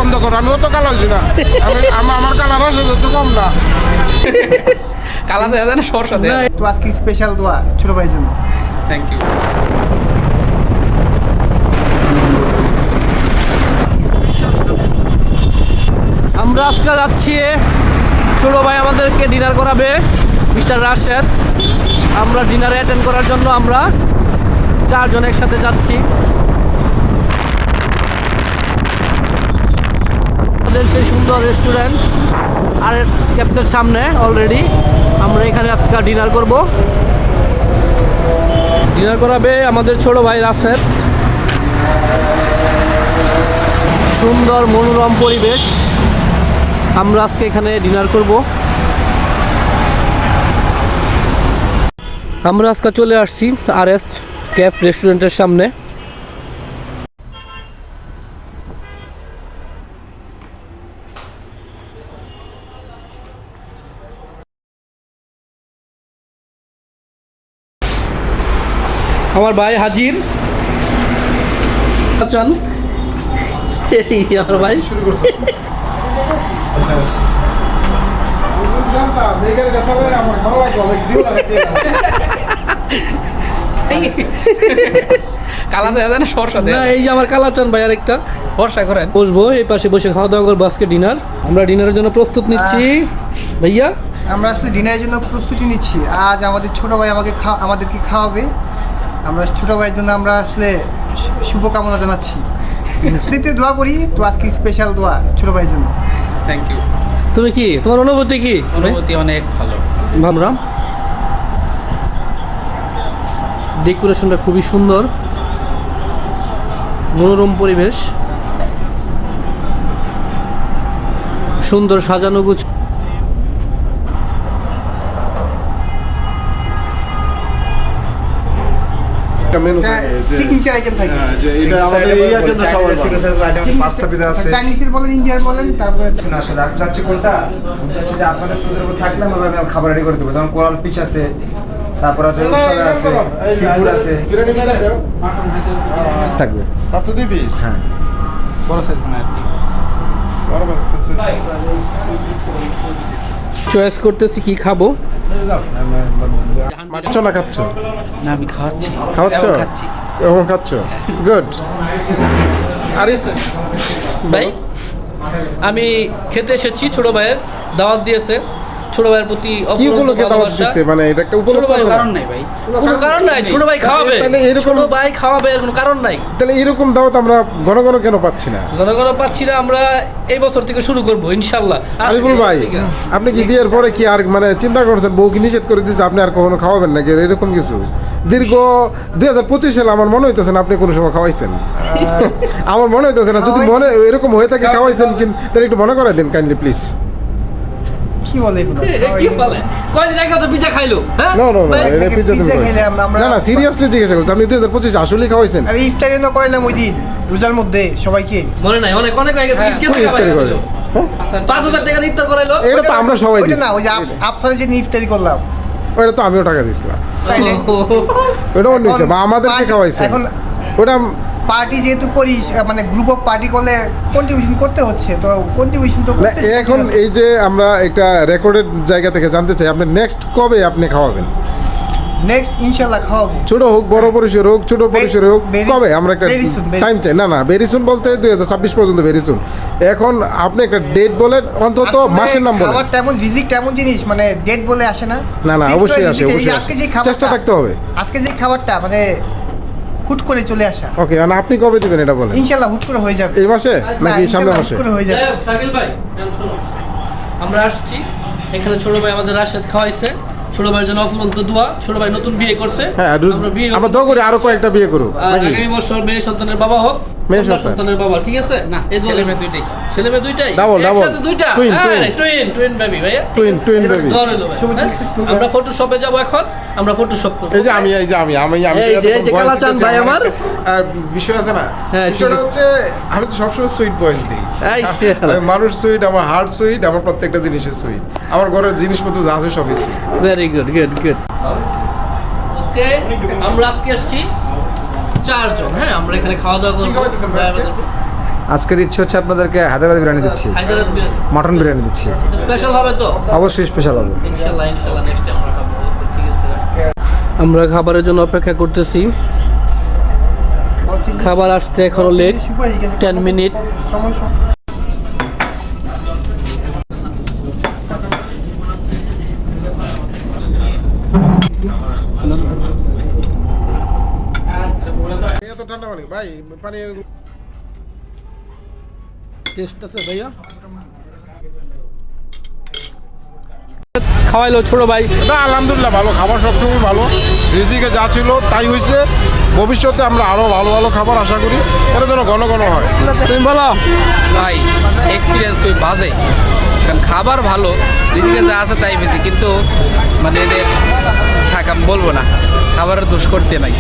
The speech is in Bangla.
বন্ধ করো, আমি অত কালো হয়েছি না, আমার কালার আছে একটু কম না। কালা দেওয়া যায় না, সরষা দেওয়া। তো আজকে স্পেশাল দোয়া ছোট ভাইয়ের জন্য। Thank you. আমরা আজকে যাচ্ছি, ছোট ভাই আমাদেরকে ডিনার করাবে, মিস্টার রাশেদ। আমরা ডিনারে অ্যাটেন্ড করার জন্য আমরা 4 জন একসাথে যাচ্ছি। আমাদের সেই সুন্দর রেস্টুরেন্ট আর ক্যাপসের সামনে অলরেডি আমরা এখানে আজকে ডিনার করব। ডিনার করাবে আমাদের ছোট ভাই রাশেদ। সুন্দর মনোরম পরিবেশ, আমরা আজকে এখানে ডিনার করব। আমরা আজকে চলে আসছি RS ক্যাফ রেস্টুরেন্টের সামনে। আমার ভাই হাজির আছেন, আমার ভাই কালা দেওয়া যায় না, সরষা দেওয়া। না, এই যে আমার কালাচান ভাই আরেকটা বর্ষা করেন। বসবো এই পাশে বসে খাওয়া দাওয়া করবো আজকে ডিনার। আমরা ডিনারের জন্য প্রস্তুত নিচ্ছি। ভাইয়া আমরা আসলে ডিনারের জন্য প্রস্তুতি নিচ্ছি। আজ আমাদের ছোট ভাই আমাদেরকে খাওয়াবে। আমরা ছোট ভাইয়ের জন্য আমরা আসলে শুভকামনা জানাচ্ছি, সেটা দোয়া করি। তো আজকে স্পেশাল দোয়া ছোট ভাইয়ের জন্য। Thank you. তুমি কি, তোমার অনুভূতি কি? অনুভূতি অনেক ভালো। আমরা ডেকোরেশনটা খুবই সুন্দর, মনোরম পরিবেশ, সুন্দর সাজানো গুছ। সিগনেচার আইটেম থাকে, চাইনিজের বলেন, ইন্ডিয়ার বলেন, তারপরে যাচ্ছে কোনটা হচ্ছে যে আপনাদের সুদের উপর থাকলে আমরা খাবার রেডি করে দেবো। যেমন কোরাল ফিশ আছে, তারপর আছে রূপসাগর আছে, সিফুড আছে, থাকবে। হ্যাঁ, বড় সাইজ মানে আর কি। চয়েস করতেছি কি খাবো। খাচ্ছ না খাচ্ছ? না, আমি খাওয়াচ্ছি। খাওয়াচ্ছ? এবং খাচ্ছি। এবং খাচ্ছ, গুড। আরে ভাই আমি খেতে এসেছি, ছোট ভাইয়ের দাওয়াত দিয়েছে। ছোট ভাইয়ের প্রতি কি অফুরন্ত উপলক্ষে দাওয়াত ভালোবাসা। দিচ্ছে? মানে এটা একটা ছোট উপলক্ষ ভাই আছে না? কারণ নাই ভাই। কোনো কারণ নাই, ছোট ভাই খাওয়াবে। তাহলে এরকম- ছোট ভাই খাওয়াবে, এর কোনো কারণ নাই। তাহলে এরকম দাওয়াত আমরা ঘন ঘন কেন পাচ্ছি না? ঘন ঘন পাচ্ছি না, আমরা এই বছর থেকে শুরু করবো ইনশাল্লাহ। আরিফুল ভাই, আপনি কি বিয়ের পরে কি আর মানে চিন্তা করছেন বউ কি নিষেধ করে দিচ্ছে আপনি আর কখনো খাওয়াবেন নাকি এরকম কিছু? দীর্ঘ 2025 সালে আমার মনে হইতেছে না আপনি কোনো সময় খাওয়াইছেন। আমার মনে হইতেছে না, যদি মনে এরকম হয়ে থাকে খাওয়াইছেন, কিন্তু তাহলে একটু মনে করাই দিন কাইন্ডলি প্লিজ। কি বলে এগুলো? কি বলে? কয়দিন আগে তো পিজ্জা খাইলো, হ্যাঁ? না না না, ভাই, এটা পিজ্জা তুমি পিজ্জা খেলে আমরা- না না, সিরিয়াসলি জিজ্ঞাসা করছি, আপনি 2025 আসলেই খাওয়াইছেন? আমি ইফতারি না করাইলাম ওই দিন রোজার মধ্যে সবাইকে। মনে নাই, অনেক অনেক আগে থেকে কোন ইফতারি করে? 5,000 টাকা ইফতার করাইলো। এটা তো আমরা সবাই ওইটা দিছি, না, ওই যে আফসারে যে ইফতারি করলাম, ওটা তো আমিও টাকা দিছিলাম, তাইলে ওটা অন্য হিসাব, আমাদেরকে খাওয়াইছেন এখন ওটা। পার্টি যেহেতু করি, মানে গ্রুপ অফ পার্টি করলে কন্ট্রিবিউশন করতে হচ্ছে, তো কন্ট্রিবিউশন তো না, করতে এখন এই যে আমরা একটা রেকর্ডেড জায়গা থেকে জানতে চাই, আপনি নেক্সট কবে আপনি খাওয়াবেন? নেক্সট ইনশাআল্লাহ খাওয়াবো। ছোট হোক, বড় পরিসর হোক, ছোট পরিসর হোক, very- কবে আমরা একটা very soon, very টাইম চাই? না না, বেরিসুন বলতে 2026 পর্যন্ত বেরিসুন। এখন আপনি একটা ডেট বলেন, অন্তত আসলে মাসের নাম বলেন। খাবার তেমন রিজিক তেমন জিনিস, মানে ডেট বলে আসে না। না না, Fixed অবশ্যই করে আসে, visit, এই অবশ্যই যে আসে, আজকে যে খাবারটা- চেষ্টা থাকতে হবে। আজকে যে খাবারটা মানে হুট করে চলে আসা, ওকে, আর আপনি কবে দিবেন এটা বলেন? ইনশাআল্লাহ হুট করে হয়ে যাবে। এই মাসে নাকি না, সামনের ইনশাআল্লাহ মাসে? হুট করে হয়ে যাই যাবে। হোক, শাকিল ভাই, শোনো, আমরা আসছি এখানে, ছোট ভাই আমাদের রাশেদ খাওয়াইছে। ছোট ভাইয়ের জন্য অফুরন্ত দোয়া। ছোট ভাই নতুন বিয়ে করছে, হ্যাঁ, আমরা বিয়ে আমরা দোয়া করি আরো কয়েকটা বিয়ে করুক আর নাকি? আগামী বছর মেয়ে সন্তানের বাবা হোক, মেয়ে কন্যা সন্তান। সন্তানের বাবা, ঠিক আছে? না, এই ছেলে মেয়ে দুইটাই। ছেলে মেয়ে দুইটাই, Double, double. একসাথে দুইটা, Twin, টুইন বেবি ভাইয়া। Twin baby. দোয়া রইলো ভাই, হ্যাঁ? আমরা ফটোশপে যাব এখন, আমরা ফটোশপ করব। এই যে আমি এই যে আমি আমি আমি এই যে যতক্ষণ voice কালাচাঁদ দিতেছি, ভাই আমার। আর বিষয় আছে না, হ্যাঁ, বিষয়টা ঠিক আছে। হচ্ছে আমি তো সবসময় সুইট ভয়েস দিই। এই শালা। আমি মানুষ সুইট, আমার হার্ট সুইট, আমার প্রত্যেকটা জিনিসের সুইট, আমার ঘরের জিনিসপত্র যা আছে সবই sweet. Very good, good. Okay, আমরা আজকে এসেছি 4 জন, হ্যাঁ? আমরা এখানে খাওয়া দাওয়া কি করবো। খাওয়াইতেছেন ভাই আজকে? আজকে দিচ্ছি হচ্ছে আপনাদেরকে হায়দ্রাবাদি বিরিয়ানি দিচ্ছি, হায়দ্রাবাদ মটন বিরিয়ানি দিচ্ছি। স্পেশাল হবে তো অবশ্যই স্পেশাল হবে। ইনশাআল্লাহ ইনশাআল্লাহ নেক্সট টাইম আমরা খাবো। ঠিক আছে, আমরা খাবারের জন্য অপেক্ষা করতেছি। খাবার আসতে এখনো লেট, 10 মিনিট। সমস্যা এত ঠান্ডা পানি ভাই, পানি টেস্ট আছে ভাইয়া? খাওয়াইলো ছোট ভাই। না আলহামদুলিল্লাহ ভালো খাবার, সবসময় ভালো। রিজিকে যা ছিল তাই হয়েছে। ভবিষ্যতে আমরা আরো ভালো ভালো খাবার আশা করি, এটা যেন ঘন ঘন হয়। তুমি বলো। ভাই এক্সপিরিয়েন্স খুবই বাজে, কারণ খাবার ভালো, রিজিকে যা আছে তাই বেশি, কিন্তু মানে এদের থাক আমি বলবো না, খাবারের দোষ করতে নাই।